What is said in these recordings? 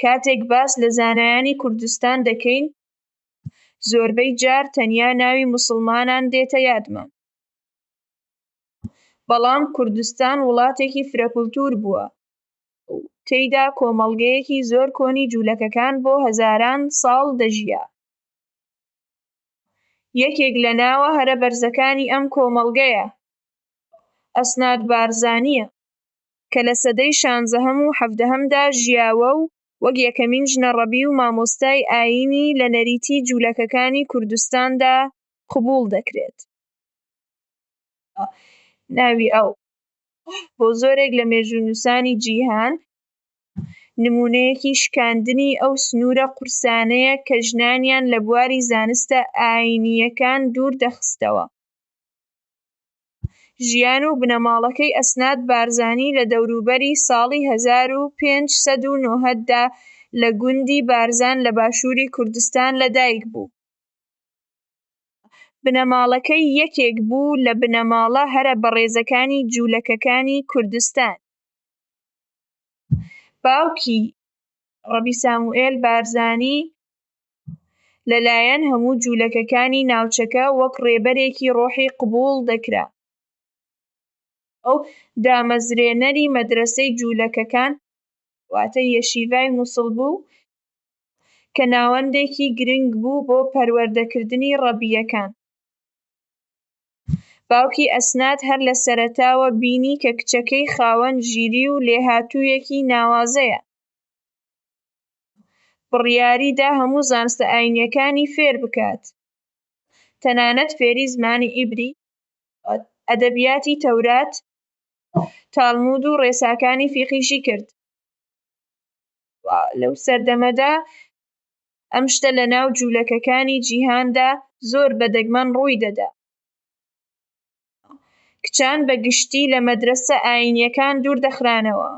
کاتێک باس لە زانایانی کوردستان دەکەین، زۆربەی جار تەنیا ناوی موسڵمانان دێتە یادمان. بەڵام کوردستان وڵاتێکی فرەکوڵتوور بووە و تێیدا کۆمەڵگەیەکی زۆر کۆنی جوولەکەکان بۆ هەزاران ساڵ دەژیا. یەکێک لە ناوە هەرە بەرزەکانی ئەم کۆمەڵگەیە ئەسناد بارزانییە کە لە سەدەی 16هەم و 17هەمدا ژیاوە و وەک یەکەمین ژنە ڕەبی و مامۆستای ئایینی لە نەریتی جوولەکەکانی کوردستاندا قبوڵ دەکرێت. ناوی ئەو بۆ زۆرێک لە مێژوونووسانی جیهان نمونەیەکی شکاندنی ئەو سنوورە قورسانەیە کە ژنانیان لە بواری زانستە ئایینییەکان دوور دەخستەوە. ژیان و بنەماڵەکەی ئەسناد بارزانی لە دەوروبەری ساڵی 1590دا لە گوندی بارزان لە باشووری کوردستان لەدایک بوو. بنەماڵەکەی یەکێک بوو لە بنەماڵە هەرە بەڕێزەکانی جوولەکەکانی کوردستان. باوکی ڕەبی ساموئێل بارزانی لەلایەن هەموو جوولەکەکانی ناوچەکە وەک ڕێبەرێکی ڕۆحی قبوڵ دەکرا. ئەو دامەزرێنەری مەدرەسەی جوولەکەکان واتە یەشیڤای مووسڵ بوو کە ناوەندێکی گرنگ بوو بۆ پەروەردەکردنی ڕەبیەکان. باوکی ئەسناد هەر لە سەرەتاوە بینی کە کچەکەی خاوەن ژیری و لێهاتوویەکی ناوازەیە. بڕیاریدا هەموو زانستە ئایینیەکانی فێر بکات، تەنانەت فێری زمانی عیبری، ئەدەبیاتی تەورات، تالمود و ڕێساکانی فیقیشی کرد. لەو سەردەمەدا ئەم شتە لە ناو جوولەکەکانی جیهاندا زۆر بەدەگمەن ڕووی دەدا. کچان بە گشتی لە مەدرسە ئایینیەکان دوور دەخرانەوە.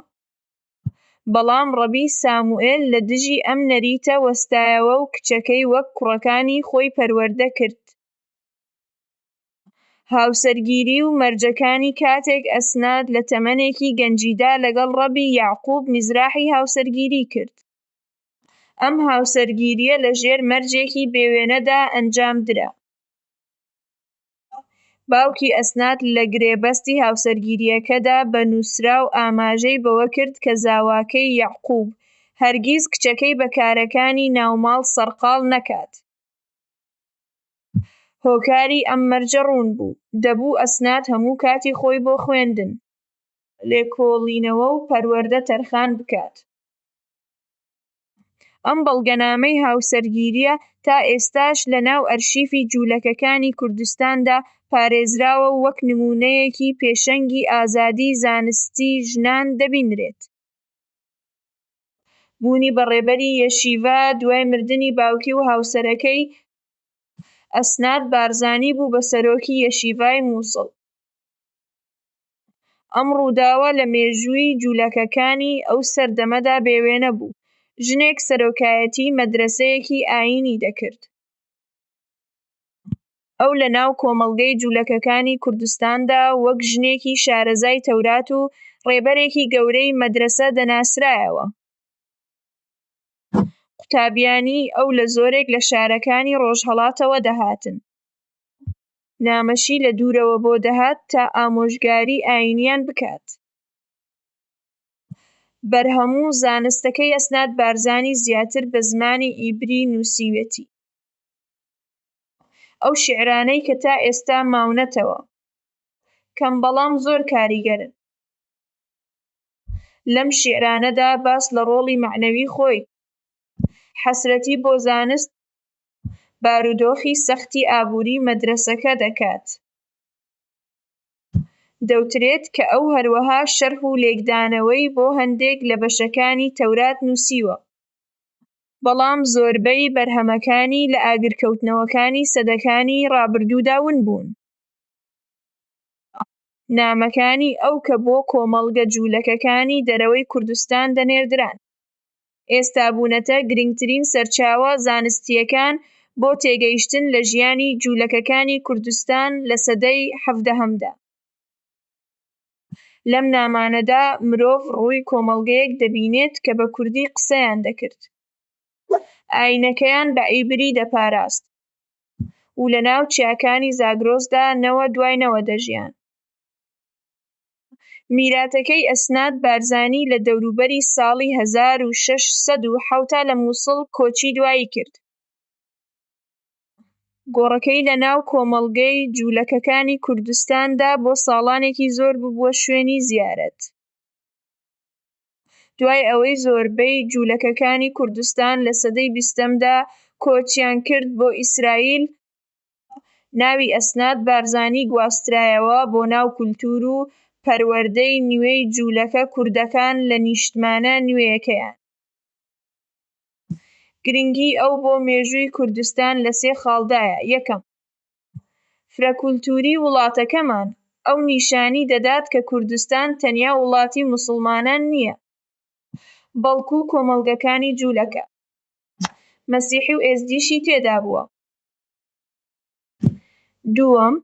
بەڵام ڕەبی ساموئێل لە دژی ئەم نەریتە وەستایەوە و کچەکەی وەک کوڕەکانی خۆی پەروەردە کرد. هاوسەرگیری و مەرجەکانی کاتێک ئەسناد لە تەمەنێکی گەنجیدا لەگەڵ ڕەبی یاعقوب میزراحی هاوسەرگیری کرد. ئەم هاوسەرگیریە لەژێر مەرجێکی بێوێنەدا ئەنجامدرا. باوکی ئەسناد لە گرێبەستی هاوسەرگیریەکەدا بە نووسرا و ئاماژەی بەوە کرد کە زاواکەی یاعقوب هەرگیز کچەکەی بە کارەکانی ناوماڵ سەرقاڵ نەکات. هۆکاری ئەم مەرجە ڕوون بوو. دەبوو ئەسناد هەموو کاتی خۆی بۆ خوێندن، لێکۆڵینەوە و پەروەردە تەرخان بکات. ئەم بەڵگەنامەی هاوسەرگیریە تا ئێستاش لە ناو ئەرشیفی جوولەکەکانی کوردستاندا پارێزراوە و وەک نمونەیەکی پێشەنگی ئازادی زانستی ژنان دەبینرێت. بوونی بەڕێبەری یەشیڤا دوای مردنی باوکی و هاوسەرەکەی ئەسناد بارزانی بوو بە سەرۆکی یەشیڤای مووسڵ. ئەم ڕووداوە لە مێژووی جوولەکەکانی ئەو سەردەمەدا بێوێنە بوو. ژنێک سەرۆکایەتی مەدرسەیەکی ئایینی دەکرد. ئەو لە ناو کۆمەڵگەی جوولەکەکانی کوردستاندا وەک ژنێکی شارەزای تەورات و ڕێبەرێکی گەورەی مەدرسە دەناسرایەوە. قوتابیانی ئەو لە زۆرێک لە شارەکانی ڕۆژهەڵاتەوە دەهاتن. نامەشی لە دوورەوە بۆ دەهات تا ئامۆژگاریی ئایینیان بکات. بەرهەموو زانستەکەی ئەسناد بارزانی زیاتر بە زمانی عیبری نووسیوێتی. ئەو شیعرانەی کە تا ئێستا ماونەتەوە، کەم بەڵام زۆر کاریگەرن. لەم شیعرانەدا باس لە ڕۆڵی مەعنەوی خۆی، حەسرەتی بۆ زانست، بارودۆخی سەختی ئابووری مەدرسەکە دەکات. دەوترێت کە ئەو هەروەها شەرح و لێکدانەوەی بۆ هەندێک لە بەشەکانی تەورات نووسیوە. بەڵام زۆربەی بەرهەمەکانی لە ئاگرکەوتنەوەکانی سەدەکانی ڕابردوودا ون بوون. نامەکانی ئەو کە بۆ کۆمەڵگە جوولەکەکانی دەرەوەی کوردستان دەنێردران. ئێستا بوونەتە گرنگترین سەرچاوە زانستیەکان بۆ تێگەیشتن لە ژیانی جوولەکەکانی کوردستان لە سەدەی 17هەمدا. لەم نامانەدا مرۆڤ ڕووی کۆمەڵگەیەک دەبینێت کە بە کوردی قسەیان دەکرد. ئایینەکەیان بە عیبری دەپاراست و لەناو چیاکانی زاگرۆسدا نەوە دوای نەوە دەژیان. میراتەکەی ئەسناد بارزانی لە دەوروبەری ساڵی 1607 لە مووسڵ کۆچی دوایی کرد. گۆڕەکەی لەناو کۆمەڵگەی جوولەکەکانی کوردستاندا بۆ ساڵانێکی زۆر ببووە شوێنی زیارەت. دوای ئەوەی زۆربەی جوولەکەکانی کوردستان لە سەدەی 20دا کۆچیان کرد بۆ ئیسرائیل، ناوی ئەسناد بارزانی گواسترایەوە بۆ ناو کولتوور و پەروەردەی نوێی جوولەکە کوردەکان لە نیشتمانە نوێیەکەیان. گرنگی ئەو بۆ مێژووی کوردستان لە 3 خاڵدایە. یەکەم، فرەکوولتووری وڵاتەکەمان ئەو نیشانی دەدات کە کوردستان تەنیا وڵاتی موسڵمانان نییە، بەڵکوو کۆمەڵگەکانی جوولەکە، مەسیحی و ئێزدیشی تێدا بووە. دووەم،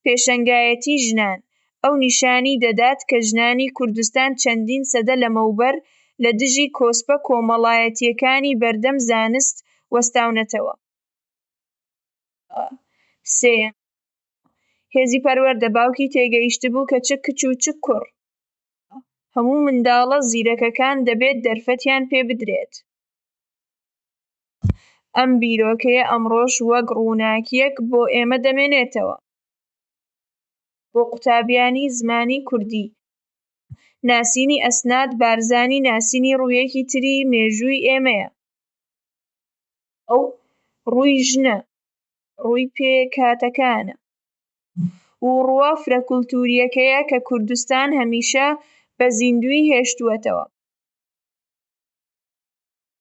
پێشەنگایەتی ژنان ئەو نیشانی دەدات کە ژنانی کوردستان چەندین سەدە لەمەوبەر لە دژی کۆسپە کۆمەڵایەتیەکانی بەردەم زانست وەستاونەتەوە. سێیەم، هێزی پەروەردە باوکی تێگەیشتبوو کە چ کچ و چ کوڕ هەموو منداڵە زیرەکەکان دەبێت دەرفەتیان پێ بدرێت. ئەم بیرۆکەیە ئەمڕۆش وەک ڕووناکییەک بۆ ئێمە دەمێنێتەوە. بۆ قوتابیانی زمانی کوردی، ناسینی ئەسناد بارزانی ناسینی ڕوویەکی تری مێژووی ئێمەیە. ئەو ڕووی ژنە، ڕووی پێکهاتەکانە و ڕووە فرەکوولتووریەکەیە کە کوردستان هەمیشە بە زیندووی هێشتووەتەوە.